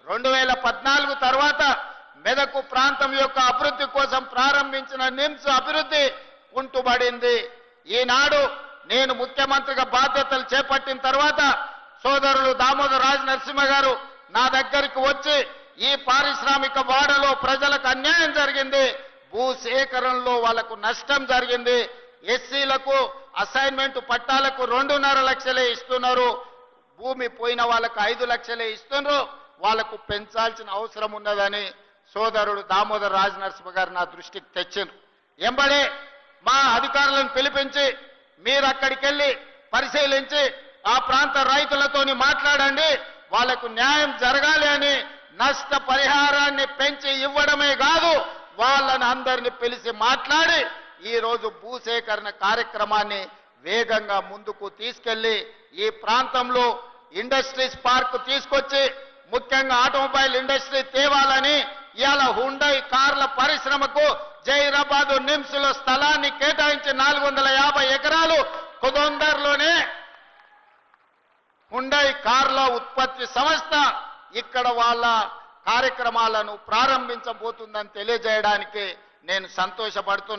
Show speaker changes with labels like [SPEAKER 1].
[SPEAKER 1] 2014 తర్వాత మెదకు ప్రాంతం యొక్క అభివృద్ధి కోసం ప్రారంభించిన నిమ్స్ అభివృద్ధి కుంటుబడింది. ఈనాడు నేను ముఖ్యమంత్రిగా బాధ్యతలు చేపట్టిన తర్వాత సోదరులు దామోదర్ రాజ్ నరసింహ గారు నా దగ్గరికి వచ్చి ఈ పారిశ్రామిక వాడలో ప్రజలకు అన్యాయం జరిగింది, భూ సేకరణలో వాళ్ళకు నష్టం జరిగింది, ఎస్సీలకు అసైన్మెంట్ పట్టాలకు 2.5 లక్షలే ఇస్తున్నారు, భూమి పోయిన వాళ్ళకు 5 లక్షలే ఇస్తున్నారు, వాళ్ళకు పెంచాల్సిన అవసరం ఉన్నదని సోదరుడు దామోదర్ రాజ్ నరసింహ గారు నా దృష్టికి తెచ్చారు. ఎంబడే మా అధికారులను పిలిపించి మీరు అక్కడికి వెళ్ళి పరిశీలించి ఆ ప్రాంత రైతులతోని మాట్లాడండి, వాళ్లకు న్యాయం జరగాలి అని నష్ట పరిహారాన్ని పెంచి ఇవ్వడమే కాదు వాళ్ళని అందరిని పిలిచి మాట్లాడి ఈ రోజు భూసేకరణ కార్యక్రమాన్ని వేగంగా ముందుకు తీసుకెళ్లి ఈ ప్రాంతంలో ఇండస్ట్రీస్ పార్క్ తీసుకొచ్చి ముఖ్యంగా ఆటోమొబైల్ ఇండస్ట్రీ తేవాలని ఇవాళ హుండై కార్ల పరిశ్రమకు జైరాబాద్ నిమ్స్ లో స్థలాన్ని కేటాయించి 450 ఎకరాలు కుదొందర్లోనే హుండై కార్ల ఉత్పత్తి సంస్థ ఇక్కడ వాళ్ళ కార్యక్రమాలను ప్రారంభించబోతుందని తెలియజేయడానికి నేను సంతోషపడుతున్నా.